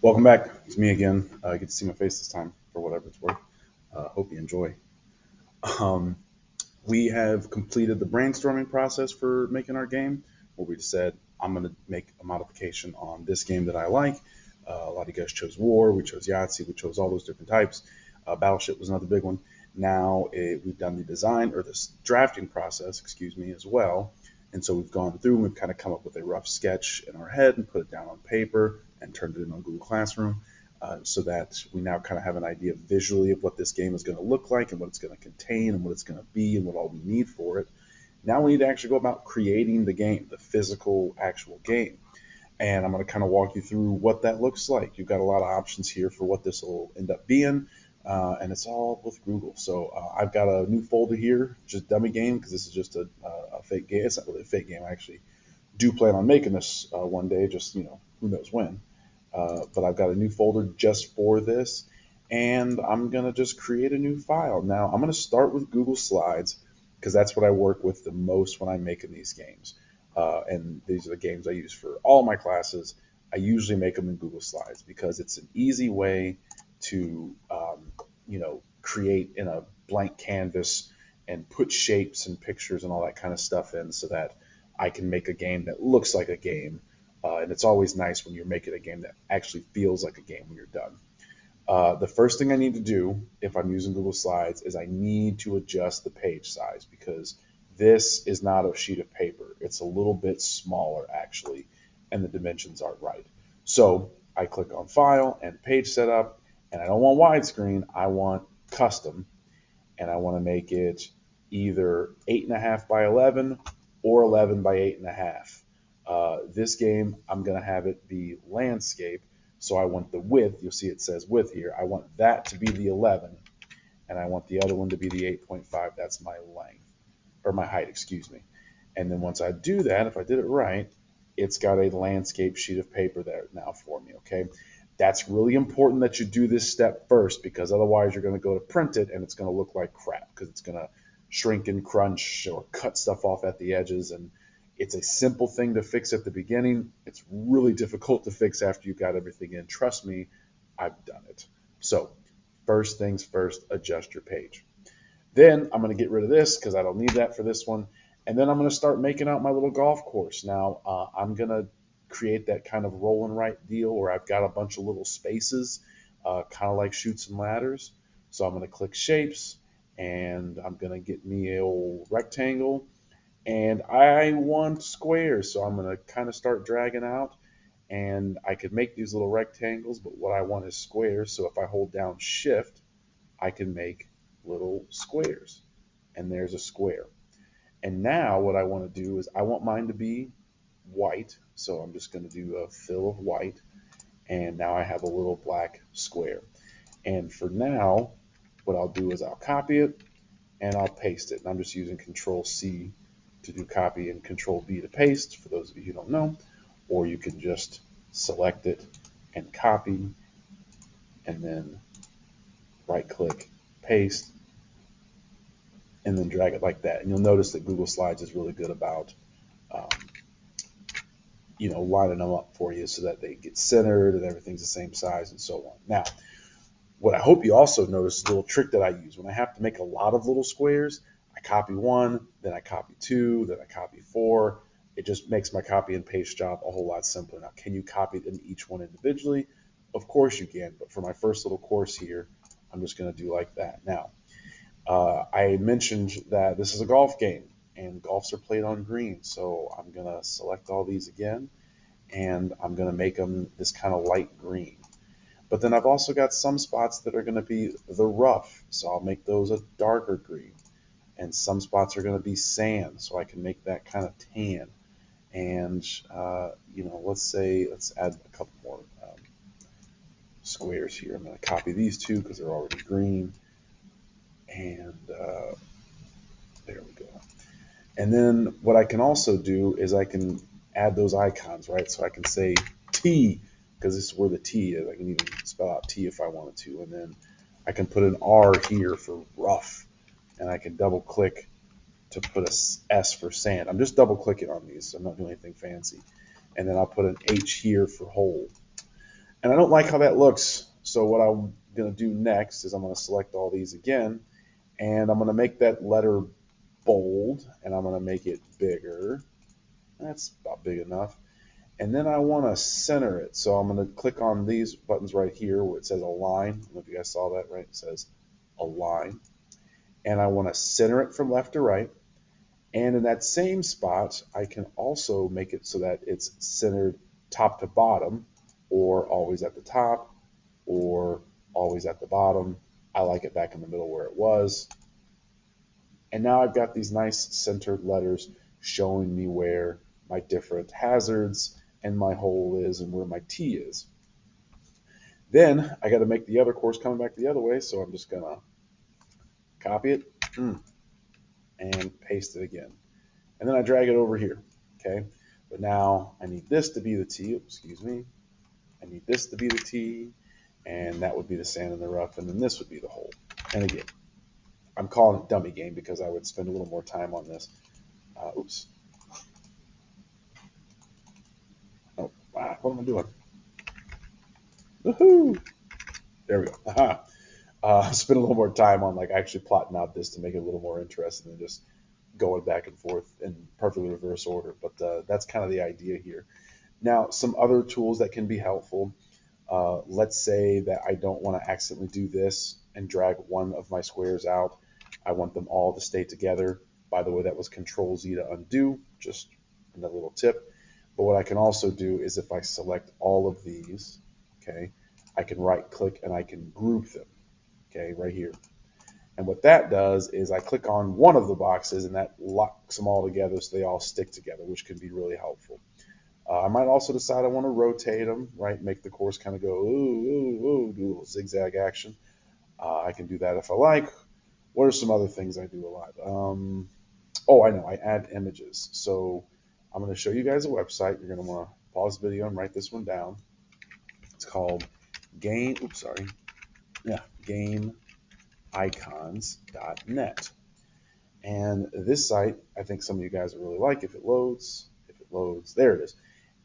Welcome back. It's me again. Get to see my face this time for whatever it's worth. Hope you enjoy. Um, we have completed the brainstorming process for making our game, where we said I'm going to make a modification on this game that I like. A lot of you guys chose War, we chose Yahtzee, we chose all those different types. Battleship was another big one. Now we've done the design or the drafting process, excuse me, as well. And so we've gone through and we've kind of come up with a rough sketch in our head and put it down on paper and turned it in on Google Classroom. So that we now kind of have an idea visually of what this game is going to look like and what it's going to contain and what it's going to be and what all we need for it. Now we need to actually go about creating the game, the physical, actual game. And I'm going to kind of walk you through what that looks like. You've got a lot of options here for what this will end up being, and it's all with Google. So I've got a new folder here, just dummy game, because this is just a fake game. It's not really a fake game. I actually do plan on making this one day, just, who knows when. But I've got a new folder just for this, and I'm going to just create a new file. Now, I'm going to start with Google Slides because that's what I work with the most when I'm making these games. And these are the games I use for all my classes. I usually make them in Google Slides because it's an easy way to, create in a blank canvas and put shapes and pictures and all that kind of stuff in so that I can make a game that looks like a game. And it's always nice when you're making a game that actually feels like a game when you're done. The first thing I need to do if I'm using Google Slides is I need to adjust the page size because this is not a sheet of paper. It's a little bit smaller actually, and the dimensions aren't right. So I click on File and Page Setup, and I don't want widescreen. I want custom, and I want to make it either 8.5 by 11 or 11 by 8.5. This game, I'm going to have it be landscape. So I want the width. You'll see it says width here. I want that to be the 11, and I want the other one to be the 8.5. That's my length, or my height, excuse me. And then once I do that, if I did it right, it's got a landscape sheet of paper there now for me, okay? That's really important that you do this step first because otherwise you're going to go to print it and it's going to look like crap because it's going to shrink and crunch or cut stuff off at the edges. And it's a simple thing to fix at the beginning. It's really difficult to fix after you've got everything in. Trust me, I've done it. So first things first, adjust your page. Then I'm going to get rid of this because I don't need that for this one. And then I'm going to start making out my little golf course. Now I'm going to create that kind of roll and write deal where I've got a bunch of little spaces, kind of like chutes and ladders. So I'm going to click shapes and I'm going to get me a old rectangle and I want squares. So I'm going to kind of start dragging out and I could make these little rectangles, but what I want is squares. So if I hold down shift, I can make little squares and there's a square. And now what I want to do is I want mine to be white. So I'm just going to do a fill of white. And now I have a little black square. And for now, what I'll do is I'll copy it and I'll paste it. And I'm just using Control C to do copy and Control V to paste for those of you who don't know. Or you can just select it and copy and then right click, paste, and then drag it like that. And you'll notice that Google Slides is really good about um, lining them up for you so that they get centered and everything's the same size and so on. Now, what I hope you also notice is a little trick that I use. When I have to make a lot of little squares, I copy one, then I copy two, then I copy four. It just makes my copy and paste job a whole lot simpler. Now, can you copy them each one individually? Of course you can, but for my first little course here, I'm just going to do like that. Now, I mentioned that this is a golf game, and golfs are played on green. So I'm going to select all these again, and I'm going to make them this kind of light green. But then I've also got some spots that are going to be the rough, so I'll make those a darker green. And some spots are going to be sand, so I can make that kind of tan. And, let's add a couple more squares here. I'm going to copy these two because they're already green. And there we go. And then what I can also do is I can add those icons, right? So I can say T, because this is where the T is. I can even spell out T if I wanted to. And then I can put an R here for rough. And I can double click to put a S for sand. I'm just double clicking on these, so I'm not doing anything fancy. And then I'll put an H here for hole. And I don't like how that looks. So what I'm going to do next is I'm going to select all these again, and I'm going to make that letter bold, and I'm going to make it bigger. That's about big enough. And then I want to center it. So I'm going to click on these buttons right here where it says align. I don't know if you guys saw that, right? It says align. And I want to center it from left to right. And in that same spot, I can also make it so that it's centered top to bottom, or always at the top, or always at the bottom. I like it back in the middle where it was. And now I've got these nice centered letters showing me where my different hazards and my hole is and where my T is. Then I got to make the other course coming back the other way, so I'm just going to copy it and paste it again. And then I drag it over here, okay? But now I need this to be the T, excuse me. I need this to be the T, and that would be the sand in the rough, and then this would be the hole. And again, I'm calling it dummy game because I would spend a little more time on this. Oops. Oh, wow, what am I doing? Woohoo! There we go. Aha. Spend a little more time on like actually plotting out this to make it a little more interesting than just going back and forth in perfectly reverse order. But that's kind of the idea here. Now, some other tools that can be helpful. Let's say that I don't want to accidentally do this and drag one of my squares out. I want them all to stay together. By the way, that was Control Z to undo, just another little tip. But what I can also do is if I select all of these, okay, I can right click and I can group them, okay, right here. And what that does is I click on one of the boxes and that locks them all together so they all stick together, which can be really helpful. I might also decide I want to rotate them, right? Make the course kind of go, ooh, ooh, ooh, do a little zigzag action. I can do that if I like. What are some other things I do a lot? Oh, I know, I add images. So I'm going to show you guys a website. You're going to want to pause the video and write this one down. It's called gameicons.net. And this site, I think some of you guys will really like if it loads. There it is.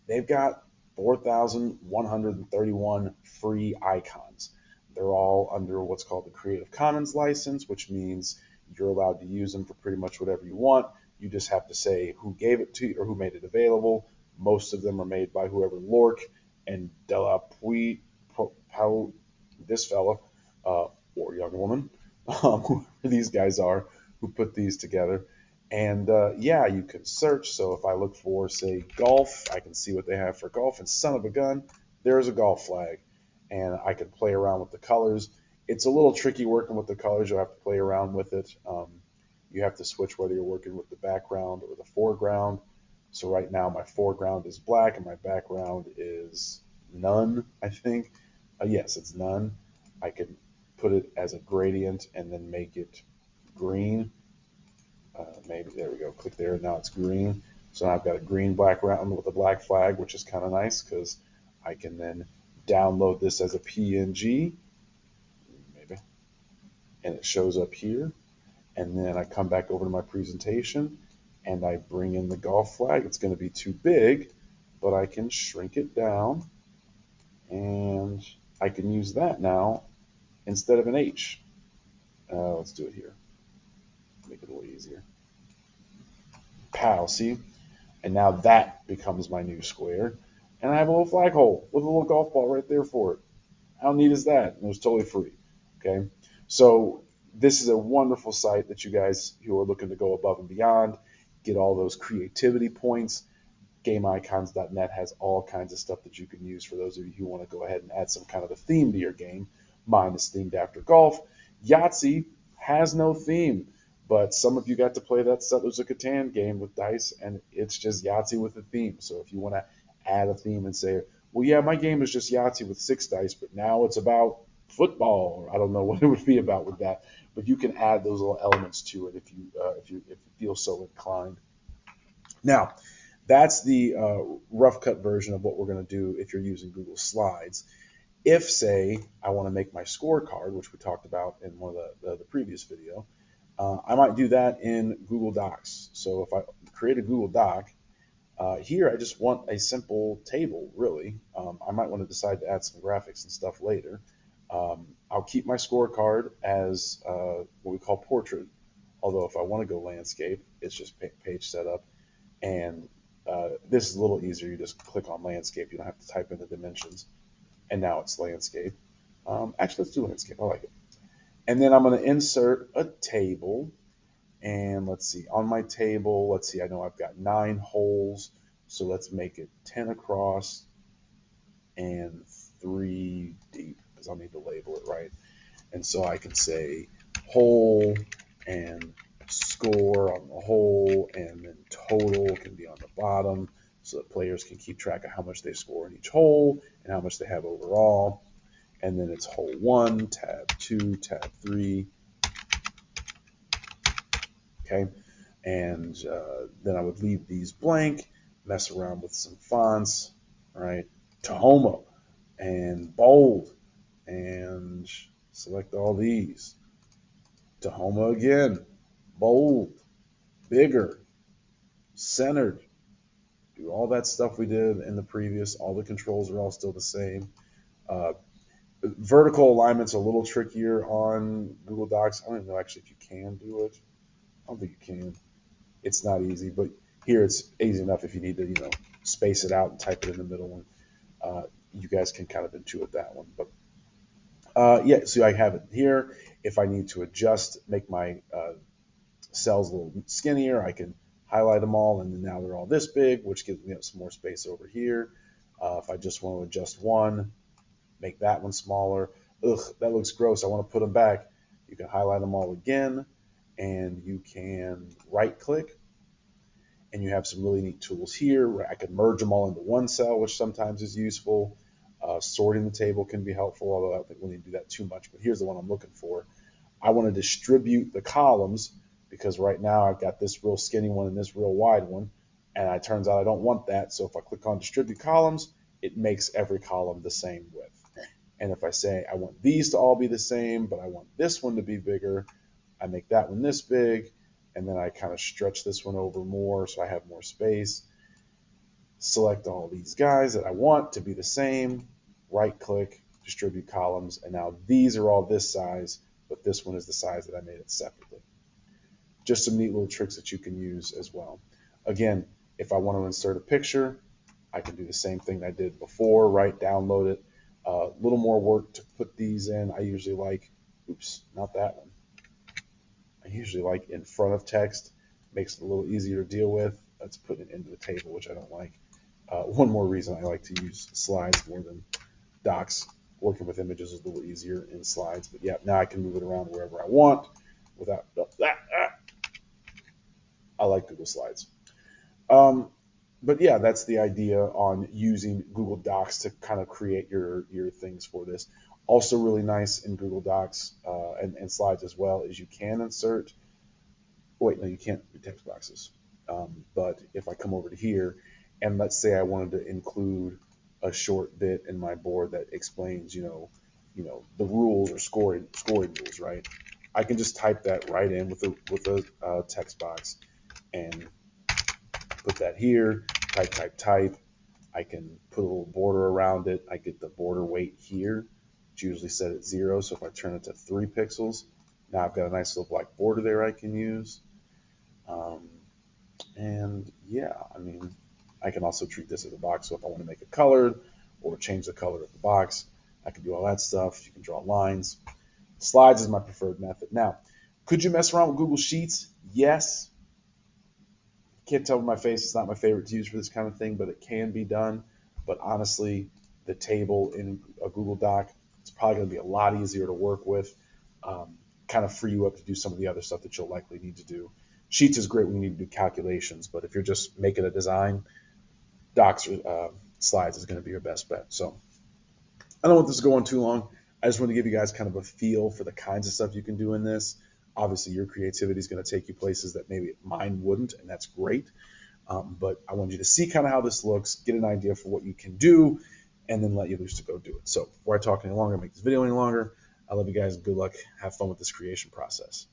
They've got 4,131 free icons. They're all under what's called the Creative Commons license, which means you're allowed to use them for pretty much whatever you want. You just have to say who gave it to you or who made it available. Most of them are made by whoever Lork and Delapuy, this fella, or young woman, whoever these guys are who put these together. And yeah, you can search. So if I look for, say, golf, I can see what they have for golf. And son of a gun, there's a golf flag. And I can play around with the colors. It's a little tricky working with the colors. You'll have to play around with it. You have to switch whether you're working with the background or the foreground. So right now my foreground is black and my background is none, I think. Yes, it's none. I can put it as a gradient and then make it green. Maybe there we go. Click there. Now it's green. So now I've got a green background with a black flag, which is kind of nice because I can then download this as a PNG, maybe, and it shows up here. And then I come back over to my presentation and I bring in the golf flag. It's going to be too big, but I can shrink it down and I can use that now instead of an H. Let's do it here. Make it a little easier. Pow, see? And now that becomes my new square. And I have a little flag hole with a little golf ball right there for it. How neat is that? And it was totally free. Okay? So this is a wonderful site that you guys who are looking to go above and beyond, get all those creativity points. GameIcons.net has all kinds of stuff that you can use for those of you who want to go ahead and add some kind of a theme to your game. Mine is themed after golf. Yahtzee has no theme, but some of you got to play that Settlers of Catan game with dice, and it's just Yahtzee with a theme. So if you want to add a theme and say, well, yeah, my game is just Yahtzee with 6 dice, but now it's about football, or I don't know what it would be about with that, but you can add those little elements to it if you feel so inclined. Now, that's the rough cut version of what we're going to do if you're using Google Slides. If, say, I want to make my scorecard, which we talked about in one of the previous video, I might do that in Google Docs. So if I create a Google Doc, Here, I just want a simple table, really. I might want to decide to add some graphics and stuff later. I'll keep my scorecard as what we call portrait, although if I want to go landscape, it's just page setup. And this is a little easier. You just click on landscape. You don't have to type in the dimensions. And now it's landscape. Actually, let's do landscape. I like it. And then I'm going to insert a table. And let's see, on my table, let's see, I know I've got 9 holes. So let's make it 10 across and 3 deep, because I'll need to label it right. And so I can say hole and score on the hole, and then total can be on the bottom so that players can keep track of how much they score in each hole and how much they have overall. And then it's hole 1, tab 2, tab 3. Okay, and then I would leave these blank, mess around with some fonts, right? Tahoma and bold, and select all these. Tahoma again, bold, bigger, centered. Do all that stuff we did in the previous. All the controls are all still the same. Vertical alignment's a little trickier on Google Docs. I don't even know actually if you can do it. I don't think you can. It's not easy, but here it's easy enough if you need to, space it out and type it in the middle. And you guys can kind of intuit that one. But yeah, so I have it here. If I need to adjust, make my cells a little skinnier, I can highlight them all, and then now they're all this big, which gives me some more space over here. If I just want to adjust one, make that one smaller. Ugh, that looks gross. I want to put them back. You can highlight them all again, and you can right-click, and you have some really neat tools here where I can merge them all into one cell, which sometimes is useful. Sorting the table can be helpful, although I don't think we need to do that too much. But here's the one I'm looking for. I want to distribute the columns because right now I've got this real skinny one and this real wide one, and it turns out I don't want that. So if I click on distribute columns, it makes every column the same width. And if I say I want these to all be the same, but I want this one to be bigger, I make that one this big, and then I kind of stretch this one over more so I have more space. Select all these guys that I want to be the same, right click, distribute columns, and now these are all this size, but this one is the size that I made it separately. Just some neat little tricks that you can use as well. Again, if I want to insert a picture, I can do the same thing I did before, right? Download it. A little more work to put these in. I usually like, oops, not that one. I usually like in front of text. Makes it a little easier to deal with. Let's put it into the table, which I don't like. One more reason I like to use slides more than docs. Working with images is a little easier in slides. But yeah, now I can move it around wherever I want without that. I like Google Slides. But yeah, that's the idea on using Google Docs to kind of create your things for this. Also really nice in Google Docs and Slides as well is you can insert, wait, no, you can't do text boxes. But if I come over to here, and let's say I wanted to include a short bit in my board that explains, the rules or scoring rules, right? I can just type that right in with a text box and put that here, type. I can put a little border around it. I get the border weight here. It's usually set at 0, so if I turn it to 3 pixels, now I've got a nice little black border there I can use. And yeah, I mean, I can also treat this as a box, so if I want to make it colored or change the color of the box, I can do all that stuff. You can draw lines. Slides is my preferred method. Now, could you mess around with Google Sheets? Yes. Can't tell by my face, it's not my favorite to use for this kind of thing, but it can be done. But honestly, the table in a Google Doc, it's probably going to be a lot easier to work with, kind of free you up to do some of the other stuff that you'll likely need to do. Sheets is great when you need to do calculations, but if you're just making a design, Docs or Slides is going to be your best bet. So I don't want this to go on too long. I just want to give you guys kind of a feel for the kinds of stuff you can do in this. Obviously, your creativity is going to take you places that maybe mine wouldn't, and that's great. But I want you to see kind of how this looks, get an idea for what you can do, and then let you loose to go do it. So before I talk any longer, make this video any longer, I love you guys and good luck. Have fun with this creation process.